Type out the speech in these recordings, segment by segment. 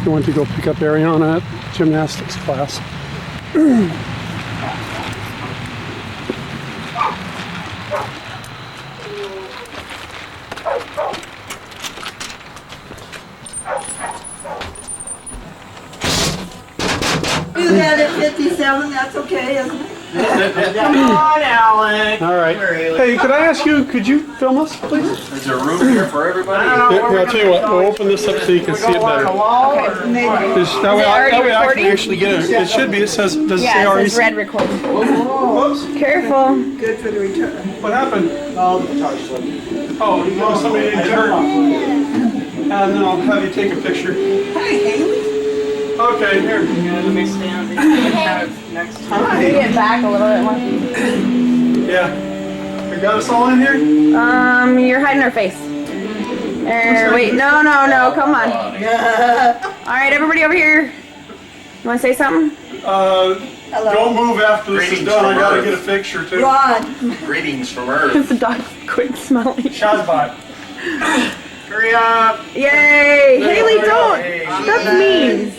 He went to go pick up Ariana at gymnastics class. Do that at 57, that's okay, isn't it? Come on, Alec. All right. Hey, could I ask you, could you film us, please? Is there room here for everybody? Here, I'll tell you what, we'll open this up so you can see it better. That way I can actually get it. It should be, it says, does it say Yeah, it REC? says red recording. Whoops. Careful. Good for the return. What happened? Oh, no, somebody didn't turn. And then I'll have you take a picture. Hi, Haley. Okay, here. Let me stand kind of next to Can you get back a little bit more? Yeah. You got us all in here? You're hiding her face. Wait, no, come on. All right, everybody over here. You want to say something? Don't move after this is done. I gotta get a picture too. Run. Greetings from Earth. The dog quit smelling. Shazbot. Hurry up. Yay! Haley, don't. That's mean.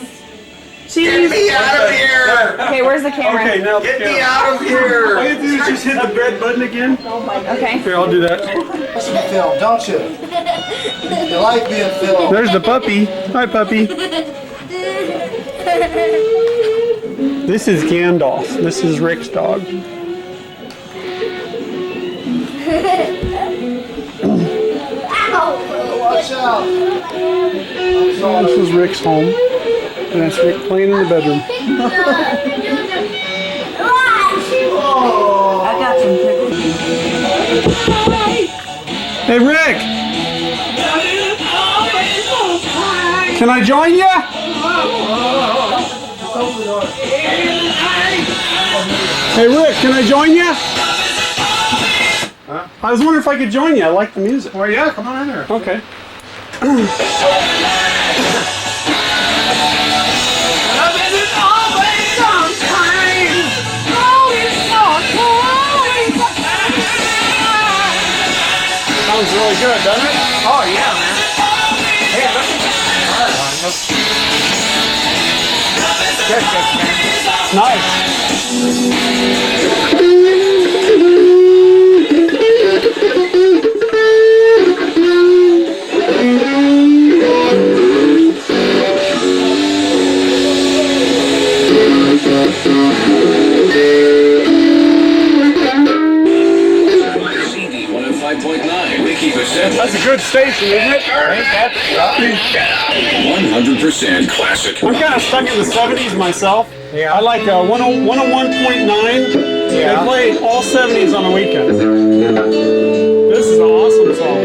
Get me out of here! Okay, where's the camera? Okay, now Get me out of here! all you have to do is just hit the red button again. Okay. Here, I'll do that. Film, don't you? You like being filmed. There's the puppy. Hi, puppy. This is Gandalf. This is Rick's dog. Watch out. This is Rick's home. And that's Rick playing in the bedroom. I got some pictures. Hey, Rick! Can I join you? Hey, Rick, can I join you? Huh? I was wondering if I could join you. I like the music. Well, yeah, come on in there. Okay. Sounds really good, doesn't it? Oh, yeah, man. Hey, look. It's nice. That's a good station, isn't it? 100% classic. I'm kind of stuck in the 70s myself. Yeah. I like 101.9. They play all 70s on the weekend. This is an awesome song.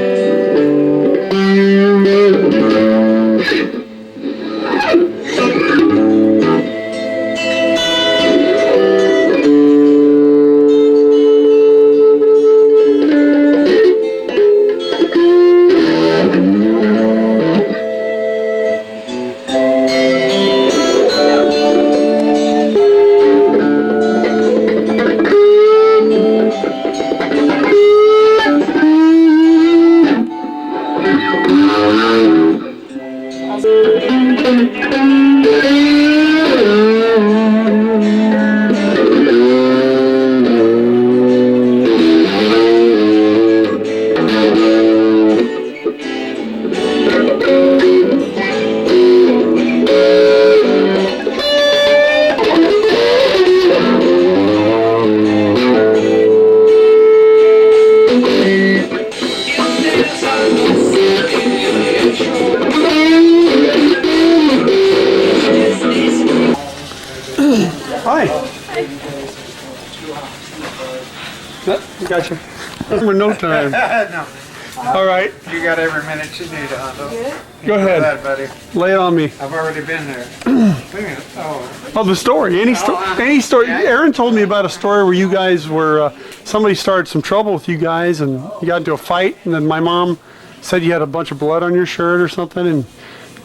Gotcha. For no time. No. All right. You got every minute you need, Hondo. Go ahead. That, buddy. Lay it on me. I've already been there. Wait a minute. Oh, the story. Any story. Aaron told me about a story where you guys were, somebody started some trouble with you guys and you got into a fight, and then my mom said you had a bunch of blood on your shirt or something, and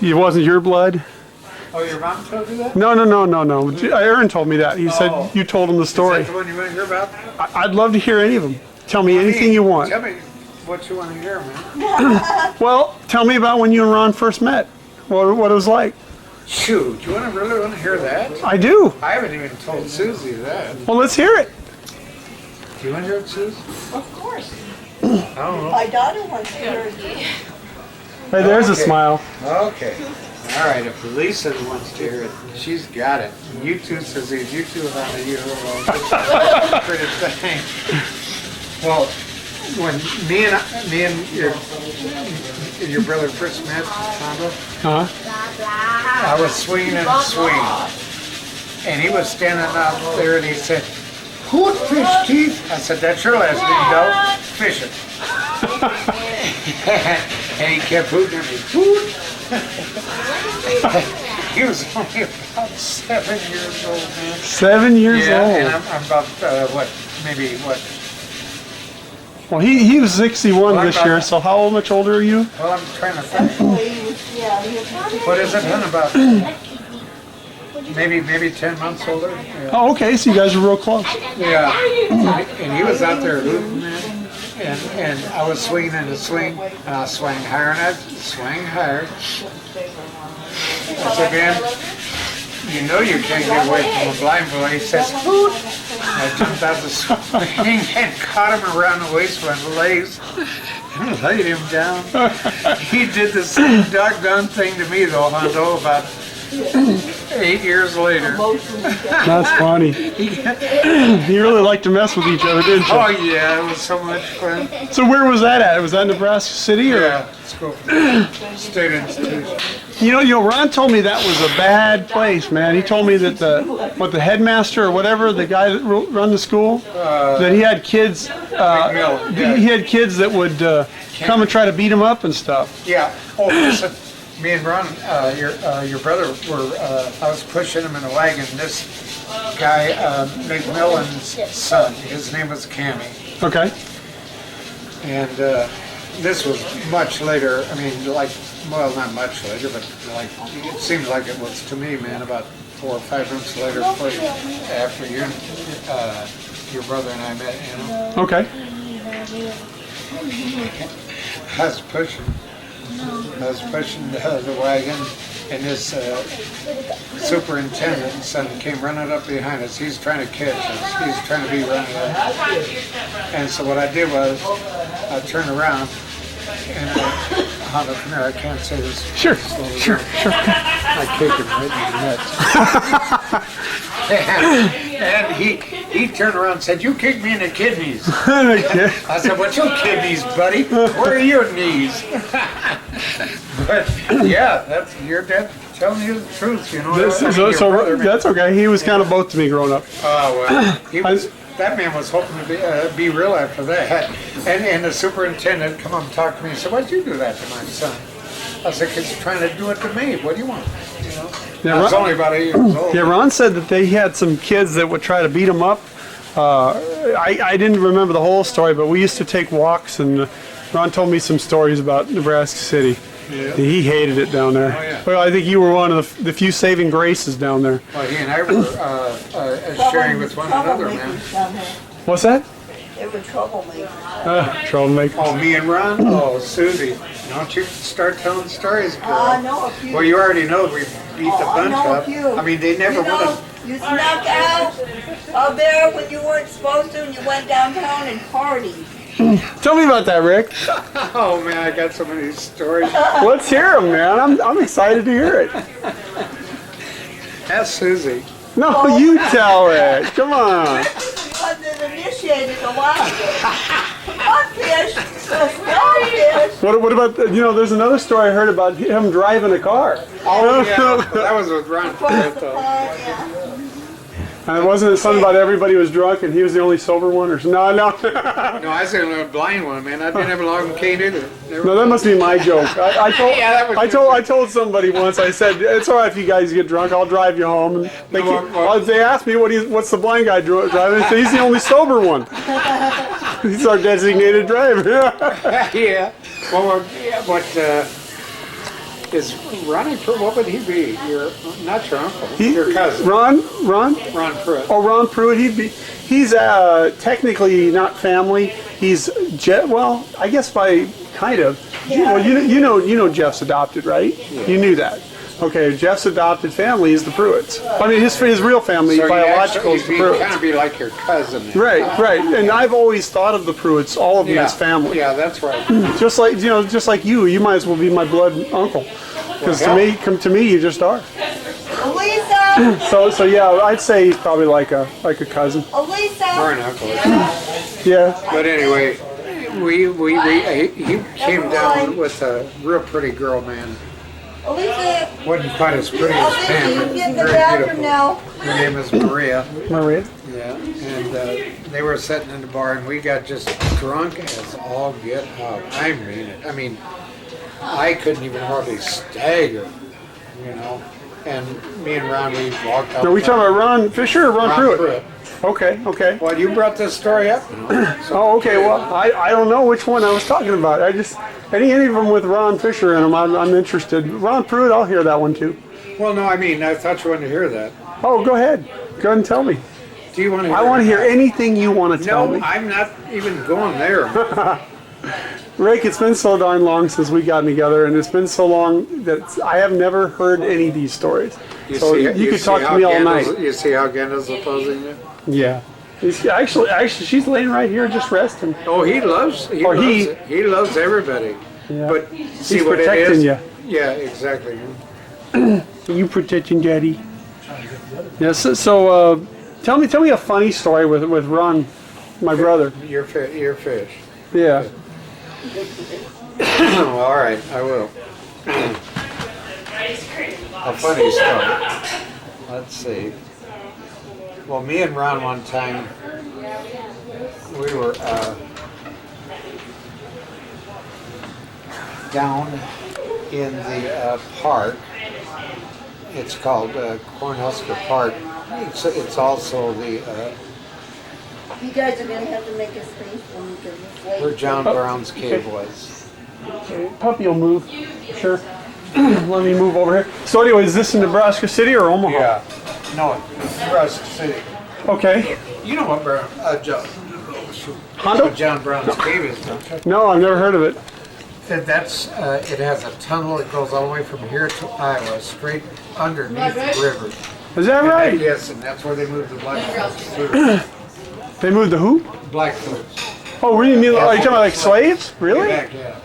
it wasn't your blood. Oh, your mom told you that? No. Aaron told me that. He said you told him the story. Is that the one you want to hear about? I'd love to hear any of them. Tell me anything you want. Tell me what you want to hear, man. Well, tell me about when you and Ron first met. What it was like. Shoot, you really want to hear that? I do. I haven't even told Susie that. Well, let's hear it. Do you want to hear it, Susie? Of course. I don't know. My daughter wants to hear it. Hey, there's a Okay. smile. Okay. All right, if Lisa wants to hear it, she's got it. You two, Susie, you two are on the usual pretty thing. Well, when me and your brother first met, Sandra, Huh? I was swinging and swinging. And he was standing out there and he said, "Who's fish teeth?" I said, "That's your last name, dog. Fish it." And he kept hooting at me. Hoot. He was only about 7 years old, man. 7 years Yeah, and old. I'm about, maybe what? Well, he was 61 Well, this I'm year, about- so how much older are you? Well, I'm trying to think. What is it, then? About maybe 10 months older? Yeah. Oh, okay, so you guys are real close. Yeah, and he was out there hooting, man, and I was swinging in the swing, and I swung higher, and I swang higher. I said, "Man, you know you can't get away from a blind boy." He says, "Hoot!" I jumped out the swing and caught him around the waist with my legs and laid him down. He did the same doggone thing to me, though, Hondo, about 8 years later. That's funny. You really like to mess with each other, didn't you? Oh yeah, it was so much fun. So where was that at? Was that Nebraska City? Or? Yeah, school, state institution. You know, Ron told me that was a bad place, man. He told me that the headmaster or whatever, the guy that run the school, that he had kids. Mill, yeah. He had kids that would come and try to beat him up and stuff. Yeah. Oh, listen, me and Ron, your brother were. I was pushing him in a wagon. This guy, McMillan's son, his name was Cammy, Okay. and this was much later. I mean, like, well, not much later, but like it seems like it was to me, man. About 4 or 5 months later, after your brother and I met, you know. Okay. I was pushing the wagon, and this superintendent son came running up behind us. He's trying to catch us. He's trying to be running up. And so what I did was, I turned around, and come here, I can't say this. Sure. slowly. Sure. I kicked him right in the nuts. And he turned around and said, "You kicked me in the kidneys." Okay. I said, "What's your kidneys, buddy? Where are your knees?" But yeah, you're dead telling you the truth, you know. I mean, your brother, man. That's okay. He was kind of both to me growing up. Oh well, that man was hoping to be real after that. And the superintendent come up and talk to me and said, "Why'd you do that to my son?" I said, "'Cause he's trying to do it to me. What do you want?" You know. Yeah, I was Ron- only about 8 years old. Yeah, Ron said that they had some kids that would try to beat him up. I didn't remember the whole story, but we used to take walks, and Ron told me some stories about Nebraska City. Yeah. He hated it down there. Oh, yeah. Well, I think you were one of the few saving graces down there. Well, he and I were sharing with one another, man. What's that? They were troublemakers. Troublemaker. Oh, me and Ron? Oh, Susie, don't you start telling stories, girl. I know a few. Well, you already know we beat the I bunch know a up. few. I mean, they never You would know, have. you snuck out there when you weren't supposed to, and you went downtown and partied. Tell me about that, Rick. Oh, man, I got so many stories. Let's hear them, man. I'm excited to hear it. That's Susie. No, you tell it. Come on. Wasn't initiated a while ago. Come on, fish. Let's go, fish. What about, there's another story I heard about him driving a car. Oh, yeah, that was with Ron Pruitt, though. Yeah. And wasn't it something about everybody was drunk and he was the only sober one? Or no. No, I was the only blind one, man. I didn't have a long cane either. No, that must be my joke. Yeah, that was I told somebody once. I said, "It's all right if you guys get drunk. I'll drive you home." And they asked me what's the blind guy driving. I said, "He's the only sober one. He's our designated driver." Yeah. Well, is Ronnie Pruitt, what would he be? Not your uncle, your cousin. Ron Pruitt. Oh, Ron Pruitt. He's technically not family. He's I guess by kind of. Yeah. Well, you know Jeff's adopted, right? Yeah. You knew that. Okay, Jeff's adopted family is the Pruitts. I mean, his real family, So biological, is the you'd Pruitts. kind of be like your cousin. then. Right. And I've always thought of the Pruitts, all of them as family. Yeah, that's right. Just like you might as well be my blood uncle. Because Well, to me, you just are. Elisa! So yeah, I'd say he's probably like a cousin. Elisa! Or an uncle. Yeah. But anyway, he came down with a real pretty girl, man. Elisa! Wasn't quite as pretty as Elisa, Pam, you but can get in the very bathroom beautiful. now. Her name is Maria. Maria. Yeah, and they were sitting in the bar, and we got just drunk as all get out. I mean it. I mean, I couldn't even hardly stagger, you know. And me and Ron, we walked out. Are we talking about Ron Fisher or Ron Pruitt? Pruitt. Okay. Well, you brought this story up. You know, so Oh, okay. Well, I don't know which one I was talking about. I just any of them with Ron Fisher in them, I'm interested. Ron Pruitt, I'll hear that one too. Well, no, I mean, I thought you wanted to hear that. Oh, go ahead. Go ahead and tell me. Do you want to hear I want to it? hear anything you want to tell No, me. I'm not even going there. Rick, it's been so darn long since we got together, and it's been so long that I have never heard any of these stories. So you could see talk to how me all Gandalf's- night. You see how Gandalf's opposing you? Yeah. Actually, she's laying right here just resting. Oh, he loves everybody. Yeah. But see He's what it protecting is? you. Yeah, exactly. You protecting Daddy. Yeah. So tell me a funny story with Ron, my brother. Your fish. Yeah. Oh, all right, I will. A funny story. Let's see. Well, me and Ron one time, we were down in the park. It's called Cornhusker Park. It's also the You guys are gonna have to make a space for me because it's late. where John Brown's cave was. Okay, puppy will move. Sure. Let me move over here. So anyway, is this in Nebraska City or Omaha? Yeah. No, Nebraska City. Okay. You know what Hondo? John Brown's cave is, don't you? No, I've never heard of it. That's it has a tunnel that goes all the way from here to Iowa, straight underneath the river. Is that right? Yes, and that's where they moved the Blackfoot's through. They moved the who? Blackfoot's. Oh, really? Are you talking about like slaves? Really? Back, yeah.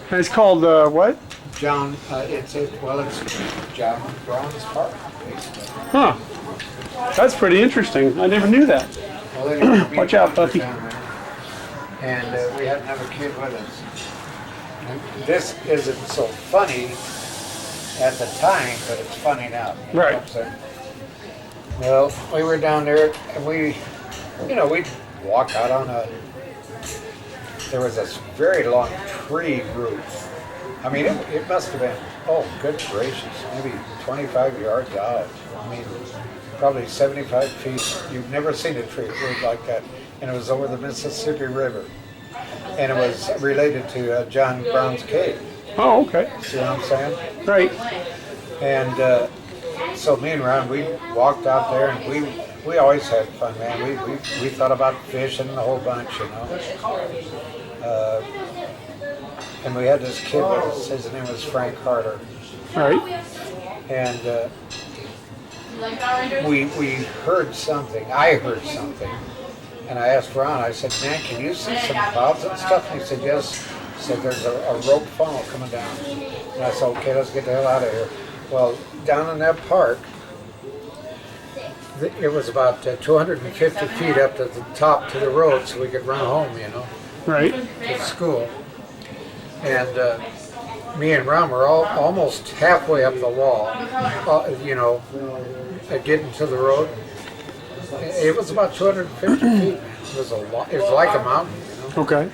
And it's called what? John, it's John Brown's Park, basically. Huh. That's pretty interesting. I never knew that. Well, anyway, me Watch and out, Ron were puppy. down there, and we had another kid with us. And this isn't so funny at the time, but it's funny now. You know Right. what I'm saying? Well, we were down there, and we'd walk out on there was this very long tree root. I mean, it must have been, oh, good gracious, maybe 25 yards out. I mean, probably 75 feet. You've never seen a tree root like that. And it was over the Mississippi River. And it was related to John Brown's cave. Oh, okay. See what I'm saying? Right. And so me and Ron, we walked out there, and we always had fun, man. We thought about fishing the whole bunch, you know. And we had this kid with us. His name was Frank Carter. Right. And we heard something. I heard something. And I asked Ron, I said, man, can you see some clouds and stuff? And he said, yes. He said, there's a rope funnel coming down. And I said, okay, let's get the hell out of here. Well, down in that park, it was about 250 feet up to the top to the road so we could run home, you know, Right. to school. And me and Ron were almost halfway up the wall, you know, getting to the road. It was about 250 feet. It was a lot. It was like a mountain, you know. Okay.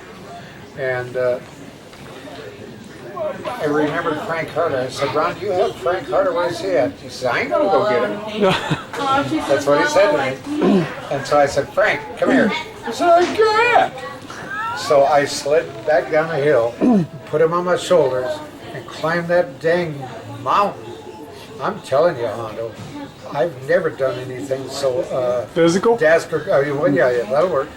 And I remembered Frank Carter. I said, Ron, do you have Frank Carter? Where's he at? He said, I ain't gonna go get him. That's what he said to me. And so I said, Frank, come here. He said, I can't. So I slid back down the hill, put him on my shoulders, and climbed that dang mountain. I'm telling you, Hondo, I've never done anything so Physical? desperate. Yeah, that'll work.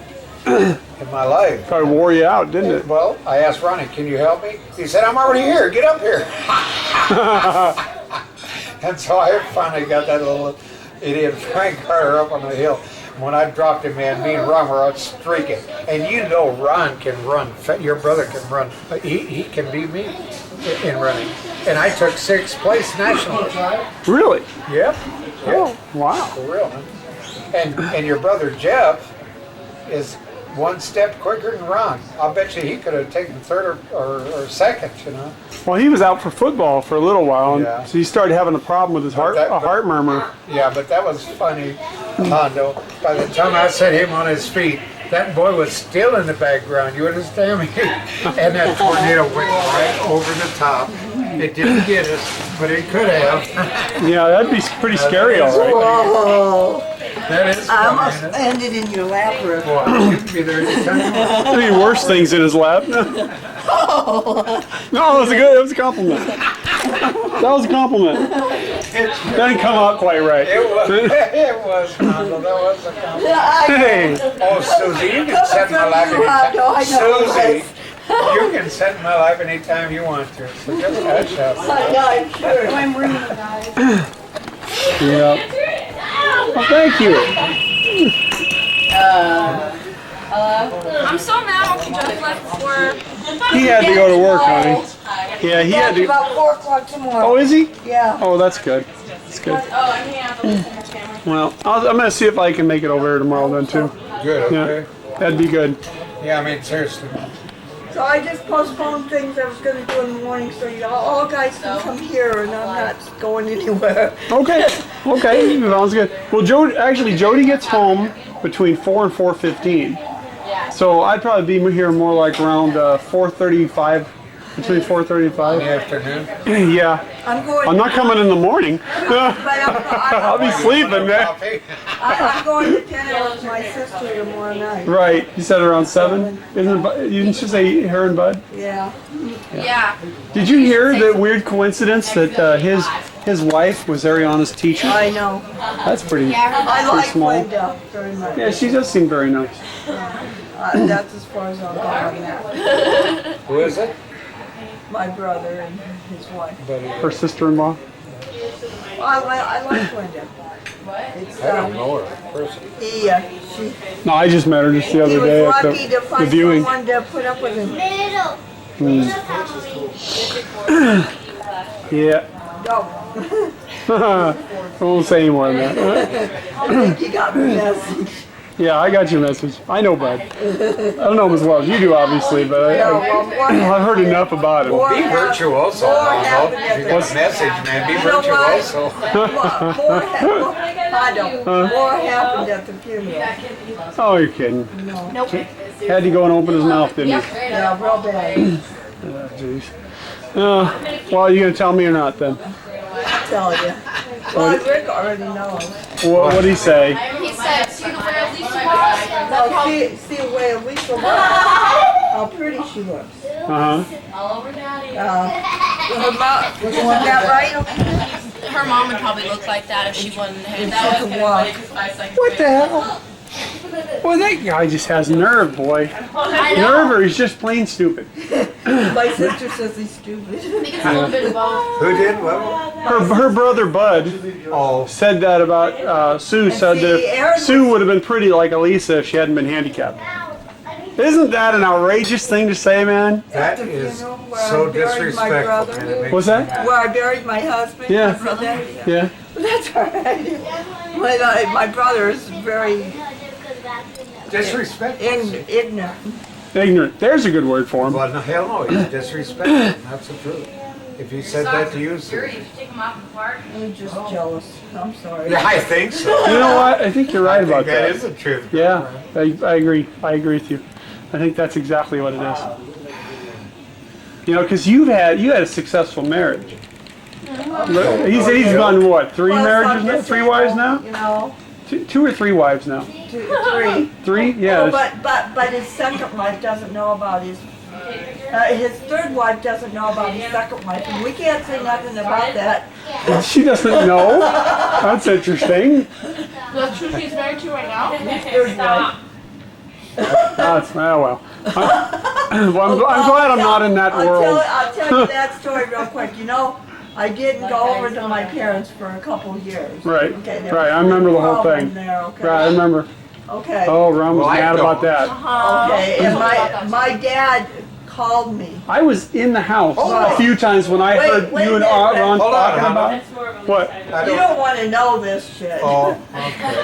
In my life. Probably wore you out, didn't it? Well, I asked Ronnie, can you help me? He said, I'm already here. Get up here. And so I finally got that little idiot Frank Carter up on the hill. When I dropped him in, me and Ron were out streaking. And you know Ron can run. Your brother can run. He can beat me in running. And I took 6th place nationally. Really? Yep. Oh, wow. For real, man. And your brother Jeff is 1 step quicker than Ron. I'll bet you he could have taken 3rd or 2nd, you know. Well, he was out for football for a little while, and Yeah. so he started having a problem with his heart, a heart murmur. Yeah, but that was funny, Hondo. By the time I set him on his feet, that boy was still in the background. You understand me? And that tornado went right over the top. It didn't get us, but it could have. Yeah, that'd be pretty scary, all right. Whoa. That is I funny, almost isn't it? landed in your lap, Rick. Boy, you can be there anytime. Any worse things in his lap? No, it was a good. It was a compliment. That was a compliment. Didn't come out quite right. It was, Hondo. That was a compliment. Hey, Oh, Susie, you can set in my lap anytime. Susie, you can set in my lap anytime you want to. So give it a shot. I'm sure. I'm ruining it, guys. yeah. Well, thank you. I'm so mad when Jeff left for. He had to go to work, honey. Yeah, he had That's to. about 4 o'clock tomorrow. Oh, is he? Yeah. Oh, that's good. That's good. Oh, and he has a list in his family. Well, I'm gonna see if I can make it over here tomorrow then too. Good, Yeah, okay. that'd be good. Yeah, I mean, seriously. So I just postponed things I was going to do in the morning so you all guys can come here and I'm not going anywhere. Okay, okay, sounds good. Well, Jody gets home between 4 and 4:15. So I'd probably be here more like around 4:35, between 4:35. In the afternoon. Yeah, I'm going. I'm not coming in the morning. But I'll be sleeping, man. Coffee. I'm going to dinner with my sister tomorrow night. Right, you said around 7? Isn't it, you didn't just say her and Bud? Yeah. Yeah. Did you hear the weird coincidence that his wife was Ariana's teacher? I know. That's pretty, I like small. Linda very much. Yeah, she does seem very nice. That's as far as I'll go on that. Who is it? My brother and his wife. Her sister-in-law. I like Linda. It's, I don't know her person. she No, I just met her just the he other was day at lucky to the find viewing. someone to put up with him. Yeah. No, I won't say any more than that. I think you got the message. Yeah, I got your message. I know Bud. I don't know him as well as you do, obviously, but I've heard enough about him. Be virtuoso, Hondo. You got a message, man. Be virtuoso. More happened at the funeral. Oh, you're kidding. Nope. Had to go and open his mouth, didn't he? Yeah, real bad. Oh, jeez. Well, are you going to tell me or not then? I'll tell you. Well, Rick already knows. What did he say? He said, see the way Lisa was? Oh, see the way Lisa looks. How pretty she looks. Uh-huh. All over daddy. Her mom, isn't that right? Her mom would probably look like that if she wasn't She can walk. What the hell? Well, that guy just has nerve, boy. I know. Nerve, or he's just plain stupid. My sister says he's stupid. I think it's a little bit of both. Who did? What? Her brother Bud said that about Sue. Said that Sue would have been pretty like Alisa if she hadn't been handicapped. Isn't that an outrageous thing to say, man? That is so disrespectful. Man. It makes What's me that? mad. Where I buried my husband. Yeah. I said that. Yeah. That's all right. My brother is very Disrespectful. ignorant. Ignorant. There's a good word for him. Well, no, hell no, he's disrespectful. That's the truth. If he said that to you, Dirty. If you take them off the park. I'm just jealous. I'm sorry. yeah, I think so. You know what? I think you're right about That that. is the truth. Yeah, I agree. I agree with you. I think that's exactly what it is. You know, because you had a successful marriage. He's done what? 3 marriages now? 3 wives now? You know, 2 or 3 wives now? 3. 3? Yeah. Oh, but his second wife doesn't know about his third wife doesn't know about his second wife, and we can't say nothing about that. She doesn't know. That's interesting. That's who he's married to right now? Third wife. Well. I'm glad I'm not in that world. I'll tell you that story real quick. You know, I didn't go over to my parents for a couple years. Right, Okay, there right, was I remember the whole problem thing. there, okay. Right, I remember. Okay. Oh, Ron was Well, I mad about don't. that. Okay, and my dad called me. I was in the house Hold a on. few times when I Wait, heard wait you and a minute, Ron Hold on, talking Hannah. about it. What? You don't want to know this shit. Oh, okay.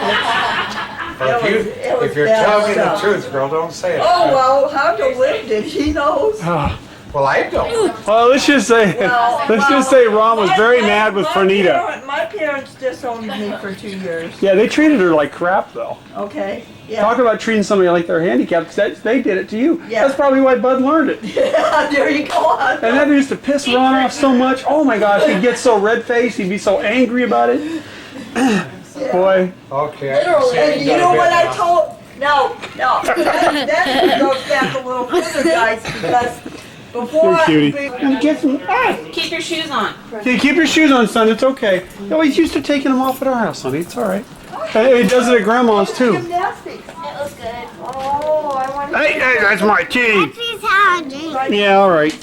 Well, It was if you're bad telling me the stuff. truth, girl, don't say it. Oh, well, how to live it, he knows. Well, I don't. Well, let's just say, let's just say Ron was very mad with Fernita. My parents disowned me for 2 years, Yeah, they treated her like crap though. okay? Talk Yeah, about treating somebody like they're handicapped, 'cause they did it to you. Yeah. That's probably why Bud learned it. there you go. And that used to piss Ron off so much. Oh my gosh, he'd get so red-faced, he'd be so angry about it. Boy, Okay. And you know what I told, no, that goes back a little further, guys, because before you're a cutie. I, And get some, Keep your shoes on. okay, keep your shoes on, son, it's okay. You always used to taking them off at our house, honey, it's all right. Hey, he does it at grandma's too. gymnastics. It was good. Oh, I want to. Hey, that's my tea. Please have a drink. Yeah, all right.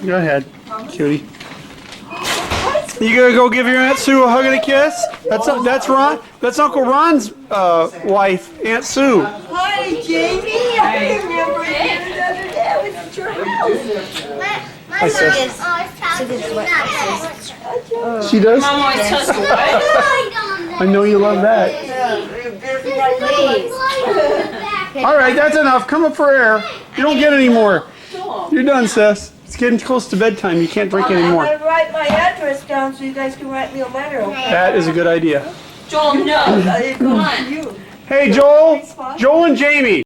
Go ahead, cutie. You gonna go give your Aunt Sue a hug and a kiss? That's Ron. That's Uncle Ron's wife, Aunt Sue. Hi, Jamie. I remember you the other day. I was at your house. My Hi, sis. mom always tells me not to. She does. Mom always tells me what? I know you love that. All right, that's enough. Come up for air. You don't get any more. You're done, sis. It's getting close to bedtime. You can't drink I'm anymore. going to write my address down so you guys can write me a letter, okay? That is a good idea. Joel, no. It goes to you. Hey, Joel and Jamie.